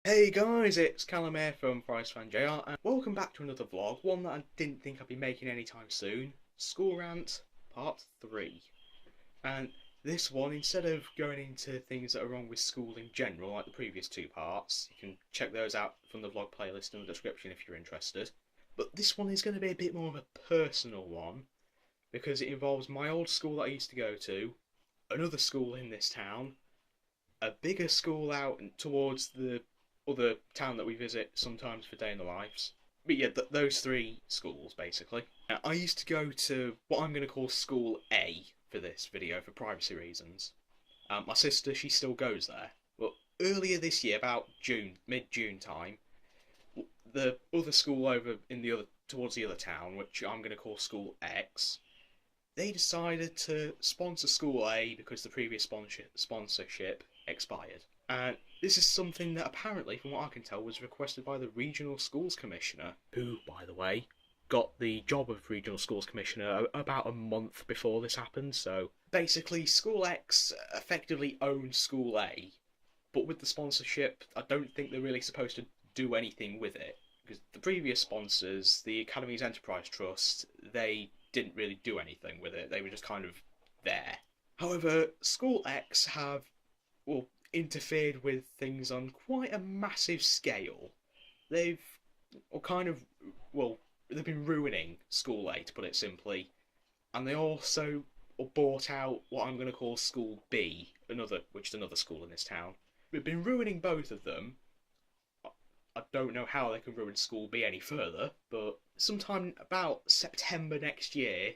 Hey guys, it's Callum here from forestfanjr and welcome back to another vlog, one that I didn't think I'd be making anytime soon, School Rant Part 3. And this one, instead of going into things that are wrong with school in general, like the previous two parts, you can check those out from the vlog playlist in the description if you're interested. But this one is going to be a bit more of a personal one, because it involves my old school that I used to go to, another school in this town, a bigger school out towards the other town that we visit sometimes for day in the lives. But yeah, those three schools basically. Now, I used to go to what I'm going to call School A for this video for privacy reasons. My sister, she still goes there. But earlier this year, about June, mid-June time, the other school over in the other towards the other town, which I'm going to call School X, they decided to sponsor School A because the previous sponsorship expired. And this is something that apparently, from what I can tell, was requested by the Regional Schools Commissioner, who, by the way, got the job of Regional Schools Commissioner about a month before this happened. So basically, School X effectively owns School A, but with the sponsorship, I don't think they're really supposed to do anything with it. Because the previous sponsors, the Academy's Enterprise Trust, they didn't really do anything with it. They were just kind of there. However, School X have, well, interfered with things on quite a massive scale. They've, or kind of, well, they've been ruining School A, to put it simply, and they also bought out what I'm going to call School B, which is another school in this town. They've been ruining both of them. I don't know how they can ruin School B any further, but sometime about September next year,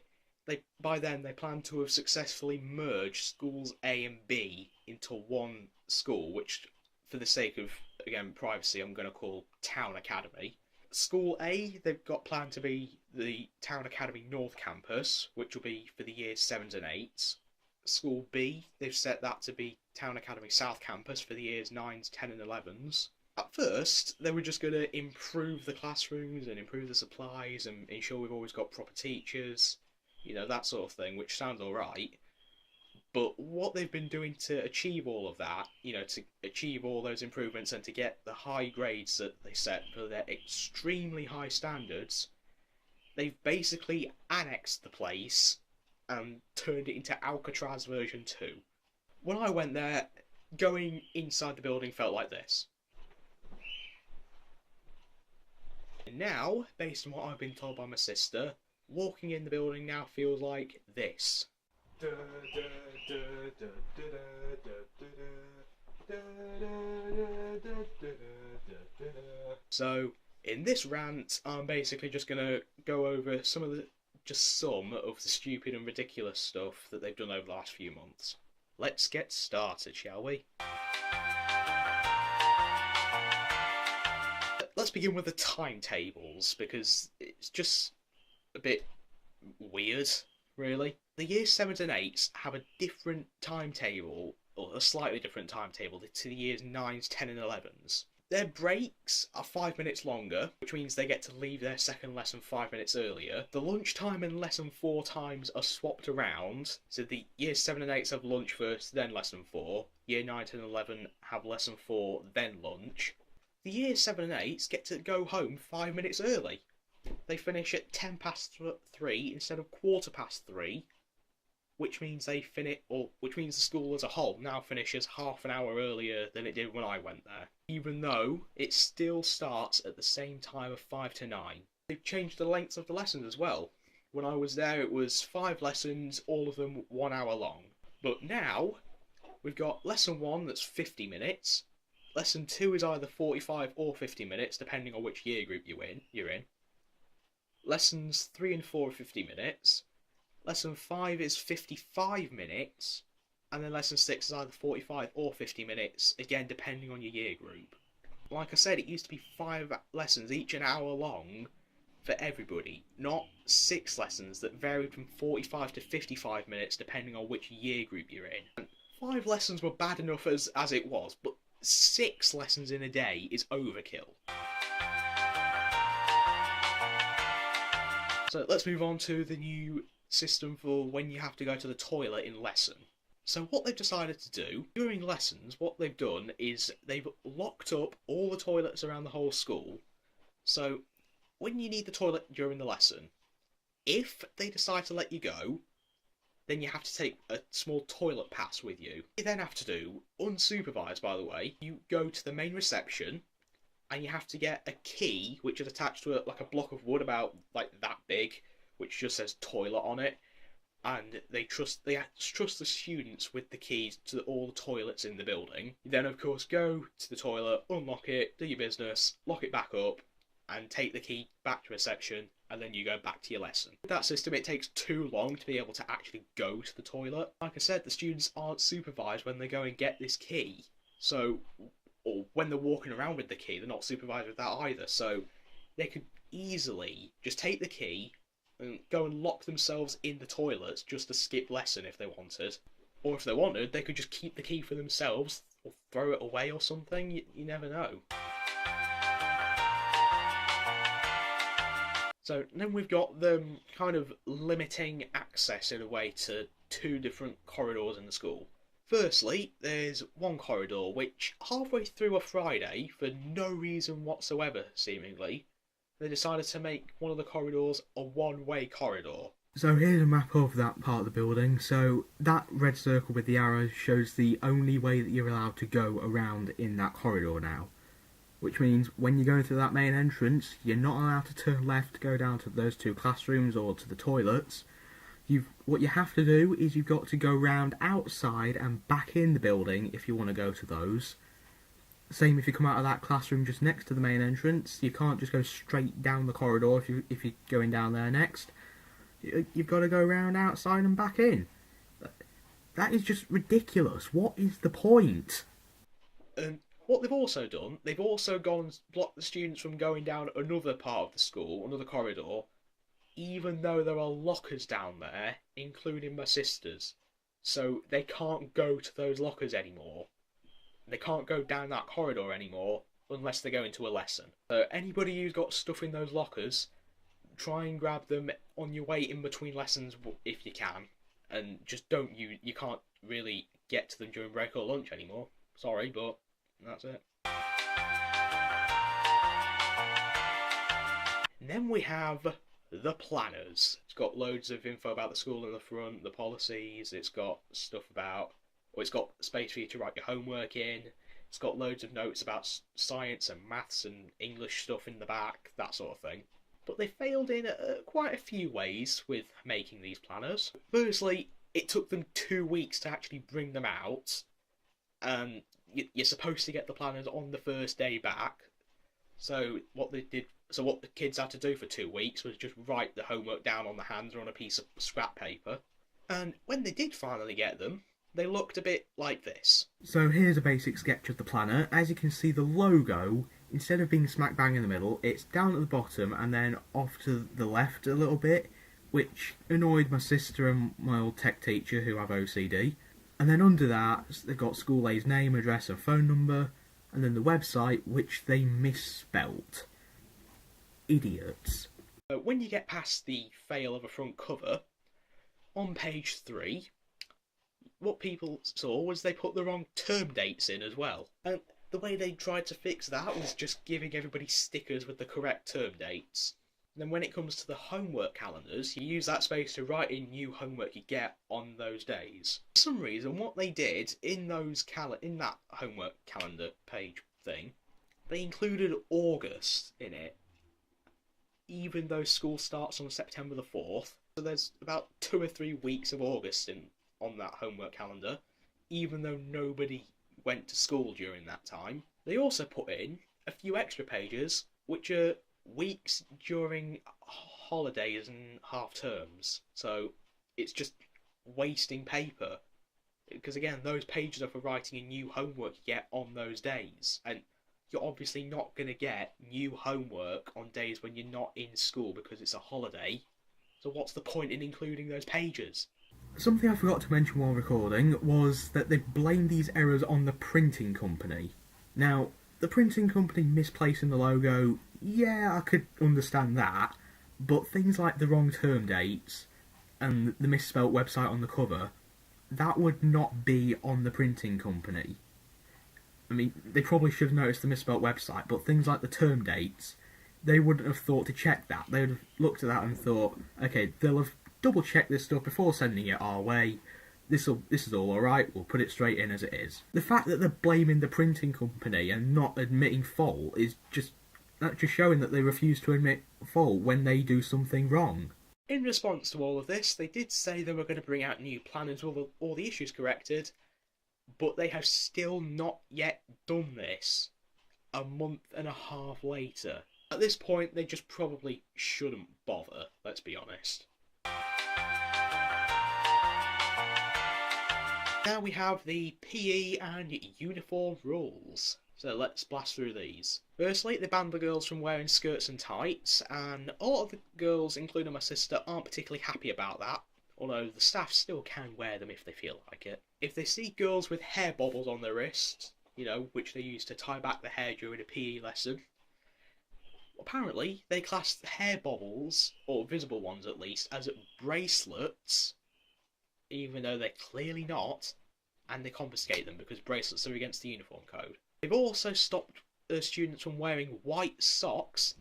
by then they plan to have successfully merged schools A and B into one school, which, for the sake of, again, privacy, I'm going to call Town Academy. School A, they've got planned to be the Town Academy North Campus, which will be for the years 7s and 8s. School B, they've set that to be Town Academy South Campus for the years 9s, 10 and 11s. At first, they were just going to improve the classrooms and improve the supplies and ensure we've always got proper teachers, that sort of thing, which sounds alright. But what they've been doing to achieve all of that, to achieve all those improvements and to get the high grades that they set for their extremely high standards, they've basically annexed the place and turned it into Alcatraz version 2. When I went there, going inside the building felt like this. And now, based on what I've been told by my sister, walking in the building now feels like this. So, in this rant, I'm basically just going to go over some of the stupid and ridiculous stuff that they've done over the last few months. Let's get started, shall we? Let's begin with the timetables, because it's just a bit weird, really. The years 7s and 8s have a different timetable, or a slightly different timetable, to the years 9s, 10 and 11s. Their breaks are 5 minutes longer, which means they get to leave their second lesson 5 minutes earlier. The lunchtime and lesson 4 times are swapped around, so the years 7 and 8s have lunch first, then lesson 4. Year 9, 10 and 11 have lesson 4, then lunch. The years 7 and 8s get to go home 5 minutes early. They finish at 10 past 3 instead of quarter past 3, which means which means the school as a whole now finishes half an hour earlier than it did when I went there, even though it still starts at the same time of 5 to 9. They've changed the lengths of the lessons as well. When I was there, it was 5 lessons, all of them 1 hour long. But now, we've got lesson 1 that's 50 minutes. Lesson 2 is either 45 or 50 minutes, depending on which year group you're in. Lessons 3 and 4 are 50 minutes. Lesson 5 is 55 minutes. And then lesson 6 is either 45 or 50 minutes, again depending on your year group. Like I said, it used to be 5 lessons, each an hour long, for everybody, not 6 lessons that varied from 45 to 55 minutes depending on which year group you're in. And 5 lessons were bad enough as it was, but 6 lessons in a day is overkill. So let's move on to the new system for when you have to go to the toilet in lesson. So what they've decided to do, during lessons, what they've done is they've locked up all the toilets around the whole school. So when you need the toilet during the lesson, if they decide to let you go, then you have to take a small toilet pass with you. You then have to do, unsupervised by the way, you go to the main reception and you have to get a key which is attached to like a block of wood about like that big, which just says toilet on it. And they trust the students with the keys to all the toilets in the building. You then of course go to the toilet, unlock it, do your business, lock it back up, and take the key back to reception, and then you go back to your lesson. With that system, it takes too long to be able to actually go to the toilet. Like I said, the students aren't supervised when they go and get this key. So, or when they're walking around with the key, they're not supervised with that either. So, they could easily just take the key and go and lock themselves in the toilets just to skip lesson if they wanted. Or if they wanted, they could just keep the key for themselves or throw it away or something. You never know. So then we've got them kind of limiting access in a way to two different corridors in the school. Firstly, there's one corridor which halfway through a Friday, for no reason whatsoever seemingly, they decided to make one of the corridors a one-way corridor. So here's a map of that part of the building. So that red circle with the arrows shows the only way that you're allowed to go around in that corridor now. Which means when you go through that main entrance, you're not allowed to turn left to go down to those two classrooms or to the toilets. What you have to do is you've got to go round outside and back in the building if you want to go to those. Same if you come out of that classroom just next to the main entrance. You can't just go straight down the corridor if you're going down there next. You've got to go round outside and back in. That is just ridiculous. What is the point? What they've also done, they've also gone and blocked the students from going down another part of the school, another corridor, even though there are lockers down there, including my sister's. So they can't go to those lockers anymore. They can't go down that corridor anymore unless they go into a lesson. So anybody who's got stuff in those lockers, try and grab them on your way in between lessons if you can. And just don't, you can't really get to them during break or lunch anymore. Sorry, but that's it. And then we have the planners. It's got loads of info about the school in the front, the policies, it's got stuff about, or it's got space for you to write your homework in, it's got loads of notes about science and maths and English stuff in the back, that sort of thing. But they failed in quite a few ways with making these planners. Firstly, it took them 2 weeks to actually bring them out. You're supposed to get the planners on the first day back. So what the kids had to do for 2 weeks was just write the homework down on the hands or on a piece of scrap paper. And when they did finally get them, they looked a bit like this. So here's a basic sketch of the planner. As you can see, the logo, instead of being smack bang in the middle, it's down at the bottom and then off to the left a little bit, which annoyed my sister and my old tech teacher who have OCD. And then under that, they've got school A's name, address and phone number, and then the website, which they misspelt. Idiots. When you get past the fail of a front cover, on page 3, what people saw was they put the wrong term dates in as well. And the way they tried to fix that was just giving everybody stickers with the correct term dates. Then when it comes to the homework calendars, you use that space to write in new homework you get on those days. For some reason, what they did in that homework calendar page thing, they included August in it, even though school starts on September the 4th. So there's about 2 or 3 weeks of August on that homework calendar, even though nobody went to school during that time. They also put in a few extra pages, which are weeks during holidays and half terms. So it's just wasting paper. Because again, those pages are for writing a new homework you get on those days. And you're obviously not going to get new homework on days when you're not in school because it's a holiday. So what's the point in including those pages? Something I forgot to mention while recording was that they blamed these errors on the printing company. Now, the printing company misplacing the logo, yeah, I could understand that, but things like the wrong term dates and the misspelt website on the cover, that would not be on the printing company. I mean, they probably should have noticed the misspelt website, but things like the term dates, they wouldn't have thought to check that. They would have looked at that and thought, okay, they'll have double checked this stuff before sending it our way. This is all alright, we'll put it straight in as it is. The fact that they're blaming the printing company and not admitting fault is just showing that they refuse to admit fault when they do something wrong. In response to all of this, they did say they were going to bring out a new plan with all the issues corrected, but they have still not yet done this a month and a half later. At this point, they just probably shouldn't bother, let's be honest. Now we have the PE and uniform rules. So let's blast through these. Firstly, they banned the girls from wearing skirts and tights, and a lot of the girls, including my sister, aren't particularly happy about that, although the staff still can wear them if they feel like it. If they see girls with hair bobbles on their wrist, which they use to tie back the hair during a PE lesson, apparently they class the hair bobbles, or visible ones at least, as bracelets, even though they're clearly not, and they confiscate them because bracelets are against the uniform code. They've also stopped students from wearing white socks,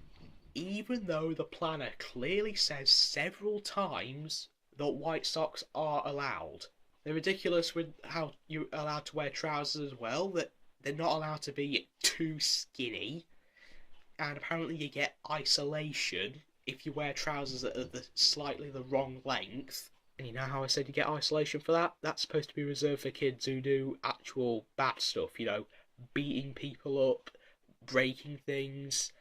even though the planner clearly says several times that white socks are allowed. They're ridiculous with how you're allowed to wear trousers as well, that they're not allowed to be too skinny, and apparently you get isolation if you wear trousers that are slightly the wrong length. And you know how I said you get isolation for that? That's supposed to be reserved for kids who do actual bad stuff, beating people up, breaking things.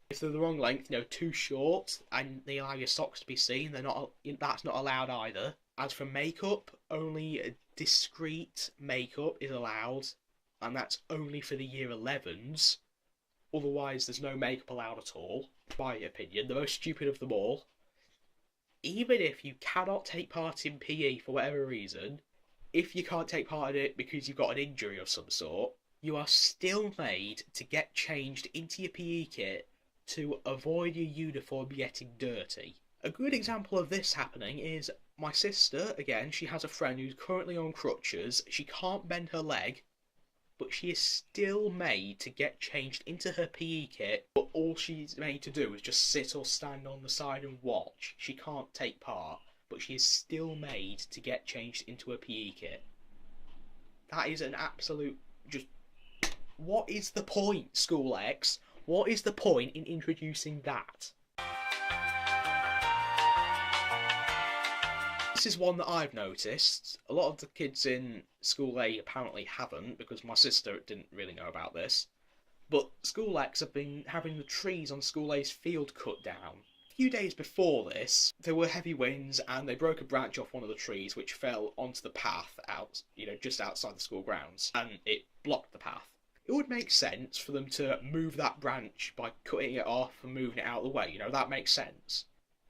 If they're the wrong length, too short, and they allow your socks to be seen, that's not allowed either. As for makeup, only discreet makeup is allowed, and that's only for the year 11s. Otherwise, there's no makeup allowed at all, in my opinion. The most stupid of them all. Even if you cannot take part in PE for whatever reason, if you can't take part in it because you've got an injury of some sort, you are still made to get changed into your PE kit to avoid your uniform getting dirty. A good example of this happening is my sister. Again, she has a friend who's currently on crutches. She can't bend her leg, but she is still made to get changed into her PE kit, but all she's made to do is just sit or stand on the side and watch. She can't take part, but she is still made to get changed into a PE kit. That is an absolute what is the point, School X? What is the point in introducing that? This is one that I've noticed. A lot of the kids in School A apparently haven't, because my sister didn't really know about this. But School X have been having the trees on School A's field cut down. A few days before this, there were heavy winds and they broke a branch off one of the trees which fell onto the path out, just outside the school grounds, and it blocked the path. It would make sense for them to move that branch by cutting it off and moving it out of the way, that makes sense.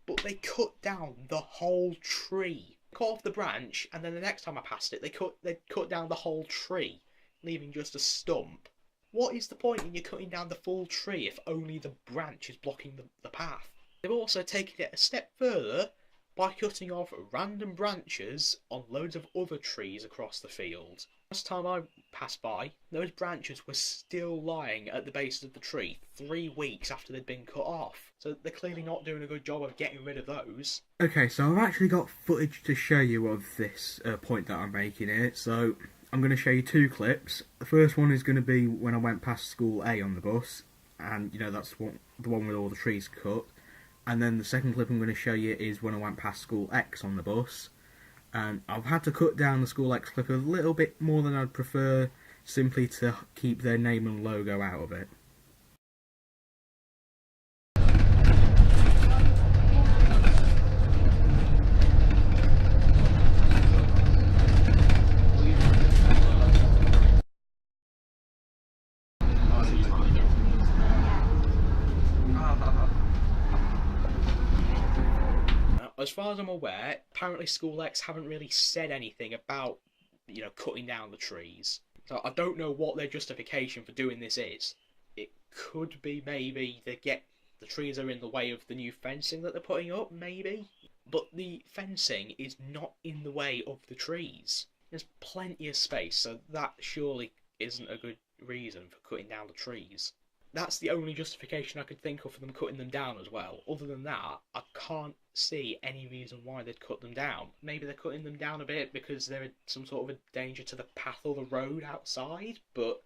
But they cut down the whole tree. Cut off the branch, and then the next time I passed it, they cut down the whole tree, leaving just a stump. What is the point in you cutting down the full tree if only the branch is blocking the path? They've also taken it a step further by cutting off random branches on loads of other trees across the field. Last time I passed by, those branches were still lying at the base of the tree 3 weeks after they'd been cut off. So they're clearly not doing a good job of getting rid of those. Okay, so I've actually got footage to show you of this point that I'm making here. So I'm going to show you 2 clips. The first one is going to be when I went past School A on the bus, and that's the one with all the trees cut. And then the second clip I'm going to show you is when I went past School X on the bus. And I've had to cut down the School X clip a little bit more than I'd prefer, simply to keep their name and logo out of it. As far as I'm aware, apparently School X haven't really said anything about, cutting down the trees. So I don't know what their justification for doing this is. It could be maybe the trees are in the way of the new fencing that they're putting up, maybe? But the fencing is not in the way of the trees. There's plenty of space, so that surely isn't a good reason for cutting down the trees. That's the only justification I could think of for them cutting them down as well. Other than that, I can't see any reason why they'd cut them down. Maybe they're cutting them down a bit because they're some sort of a danger to the path or the road outside, but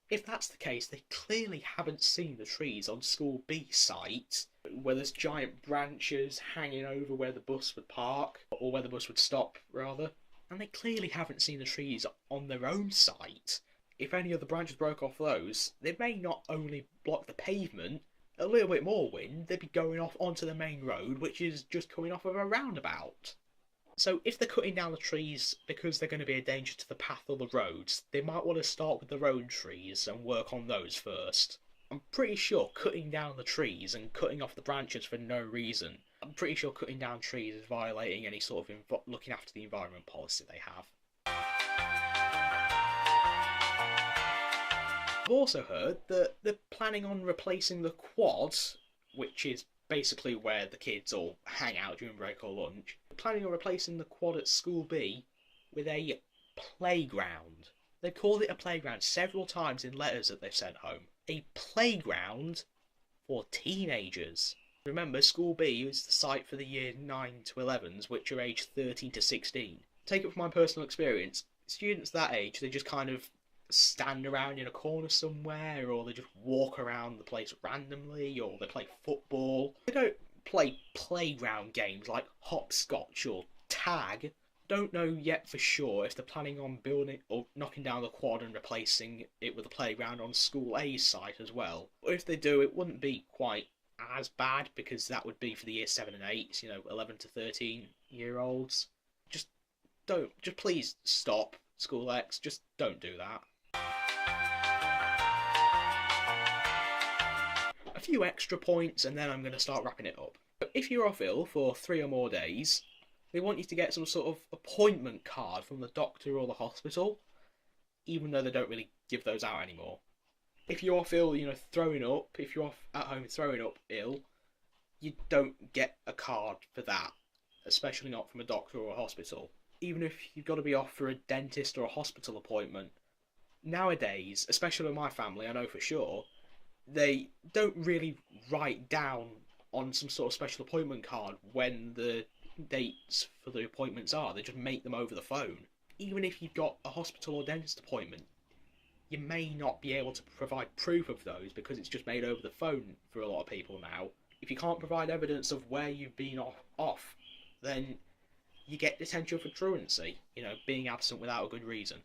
if that's the case, they clearly haven't seen the trees on School B site, where there's giant branches hanging over where the bus would park, or where the bus would stop, rather. And they clearly haven't seen the trees on their own site. If any of the branches broke off those, they may not only block the pavement, a little bit more wind, they'd be going off onto the main road, which is just coming off of a roundabout. So if they're cutting down the trees because they're going to be a danger to the path or the roads, they might want to start with the road trees and work on those first. I'm pretty sure cutting down the trees and cutting off the branches for no reason, I'm pretty sure cutting down trees is violating any sort of looking after the environment policy they have. I've also heard that they're planning on replacing the quad, which is basically where the kids all hang out during break or lunch. They're planning on replacing the quad at School B with a playground. They've called it a playground several times in letters that they've sent home. A playground for teenagers. Remember, School B is the site for the year 9 to 11s, which are aged 13 to 16. Take it from my personal experience, students that age, they just kind of stand around in a corner somewhere, or they just walk around the place randomly, or they play football. They don't play playground games like hopscotch or tag. Don't know yet for sure if they're planning on building or knocking down the quad and replacing it with a playground on School A's site as well. Or if they do, it wouldn't be quite as bad, because that would be for the year 7 and 8, 11 to 13 year olds. Just please stop, School X, just don't do that. A few extra points and then I'm going to start wrapping it up. If you're off ill for 3 or more days, they want you to get some sort of appointment card from the doctor or the hospital, even though they don't really give those out anymore. If you're off ill, throwing up, if you're off at home throwing up ill, you don't get a card for that, especially not from a doctor or a hospital. Even if you've got to be off for a dentist or a hospital appointment, nowadays, especially with my family, I know for sure, they don't really write down on some sort of special appointment card when the dates for the appointments are. They just make them over the phone. Even if you've got a hospital or dentist appointment, you may not be able to provide proof of those because it's just made over the phone for a lot of people now. If you can't provide evidence of where you've been off, then you get detention for truancy, being absent without a good reason,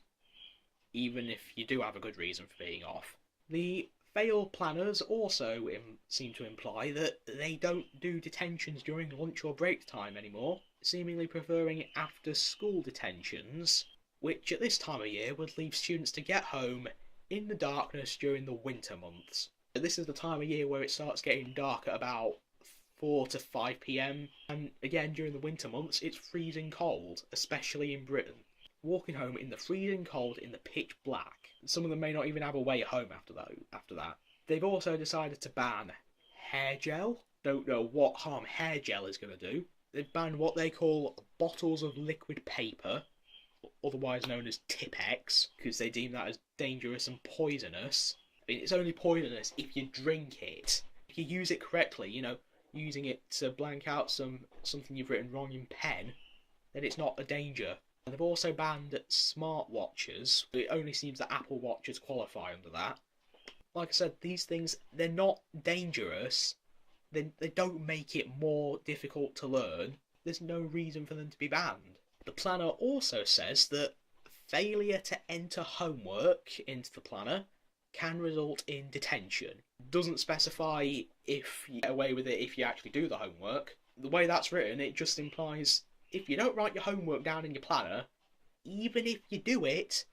even if you do have a good reason for being off. The fail planners also seem to imply that they don't do detentions during lunch or break time anymore, seemingly preferring after-school detentions, which at this time of year would leave students to get home in the darkness during the winter months. This is the time of year where it starts getting dark at about 4 to 5 p.m, and again during the winter months it's freezing cold, especially in Britain. Walking home in the freezing cold in the pitch black. Some of them may not even have a way home after that. They've also decided to ban hair gel. Don't know what harm hair gel is going to do. They've banned what they call bottles of liquid paper, otherwise known as Tipp-Ex, because they deem that as dangerous and poisonous. I mean, it's only poisonous if you drink it. If you use it correctly, using it to blank out something you've written wrong in pen, then it's not a danger. And they've also banned smartwatches. It only seems that Apple Watches qualify under that. Like I said, these things, they're not dangerous. They don't make it more difficult to learn. There's no reason for them to be banned. The planner also says that failure to enter homework into the planner can result in detention. Doesn't specify if you get away with it if you actually do the homework. The way that's written, it just implies if you don't write your homework down in your planner, even if you do it,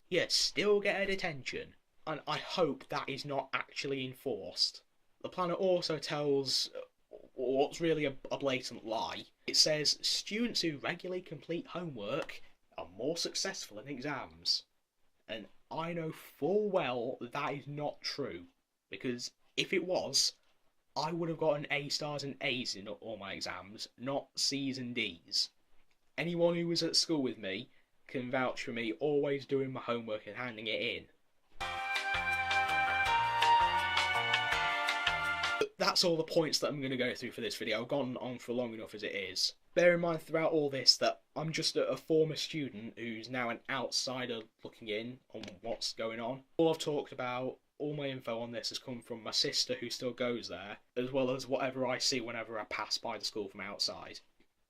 you still get a detention. And I hope that is not actually enforced. The planner also tells what's really a blatant lie. It says students who regularly complete homework are more successful in exams. And I know full well that is not true, because if it was, I would have gotten A stars and A's in all my exams, not C's and D's. Anyone who was at school with me can vouch for me always doing my homework and handing it in. But that's all the points that I'm going to go through for this video. I've gone on for long enough as it is. Bear in mind throughout all this that I'm just a former student who's now an outsider looking in on what's going on. All I've talked about, all my info on this has come from my sister who still goes there, as well as whatever I see whenever I pass by the school from outside.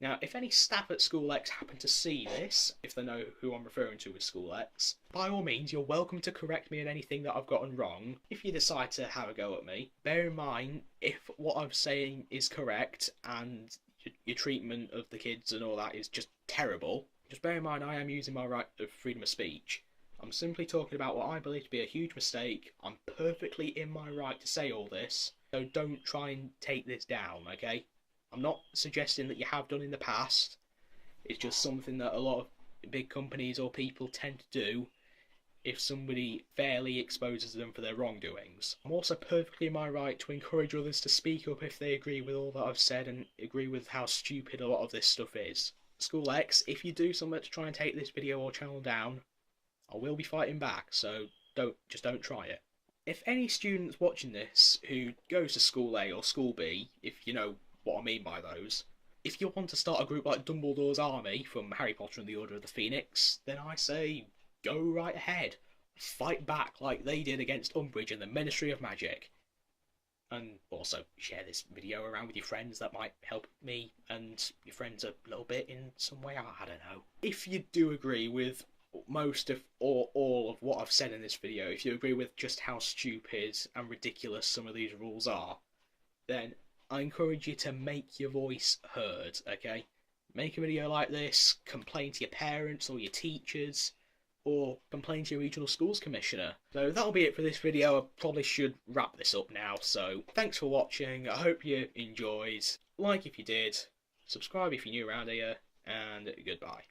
Now, if any staff at School X happen to see this, if they know who I'm referring to as School X, by all means, you're welcome to correct me in anything that I've gotten wrong. If you decide to have a go at me, bear in mind, if what I'm saying is correct and your treatment of the kids and all that is just terrible, just bear in mind I am using my right of freedom of speech. I'm simply talking about what I believe to be a huge mistake. I'm perfectly in my right to say all this, so don't try and take this down, okay? I'm not suggesting that you have done in the past. It's just something that a lot of big companies or people tend to do if somebody fairly exposes them for their wrongdoings. I'm also perfectly in my right to encourage others to speak up if they agree with all that I've said and agree with how stupid a lot of this stuff is. School X, if you do something to try and take this video or channel down, I will be fighting back, so don't try it. If any students watching this who goes to School A or School B, if you know what I mean by those, if you want to start a group like Dumbledore's Army from Harry Potter and the Order of the Phoenix, then I say go right ahead. Fight back like they did against Umbridge and the Ministry of Magic. And also share this video around with your friends. That might help me and your friends a little bit in some way. I don't know. If you do agree with most of or all of what I've said in this video, if you agree with just how stupid and ridiculous some of these rules are, then I encourage you to make your voice heard, okay? Make a video like this, complain to your parents or your teachers, or complain to your regional schools commissioner. So that'll be it for this video. I probably should wrap this up now, so thanks for watching. I hope you enjoyed. Like if you did, subscribe if you're new around here, and goodbye.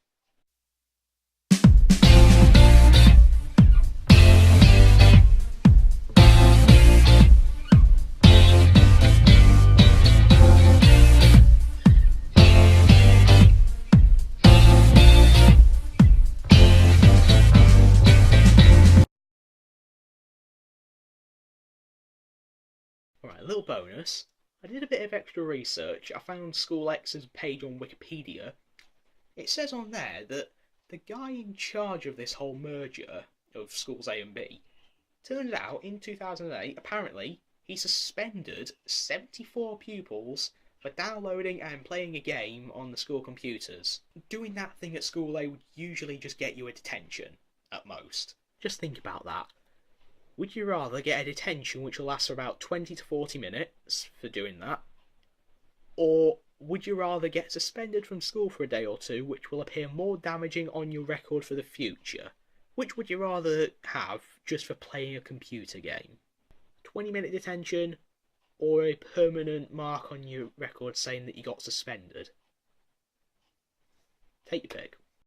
Alright, a little bonus. I did a bit of extra research. I found School X's page on Wikipedia. It says on there that the guy in charge of this whole merger of schools A and B, turns out in 2008, apparently, he suspended 74 pupils for downloading and playing a game on the school computers. Doing that thing at School A would usually just get you a detention, at most. Just think about that. Would you rather get a detention which will last for about 20 to 40 minutes for doing that? Or would you rather get suspended from school for a day or two, which will appear more damaging on your record for the future? Which would you rather have just for playing a computer game? 20-minute detention or a permanent mark on your record saying that you got suspended? Take your pick.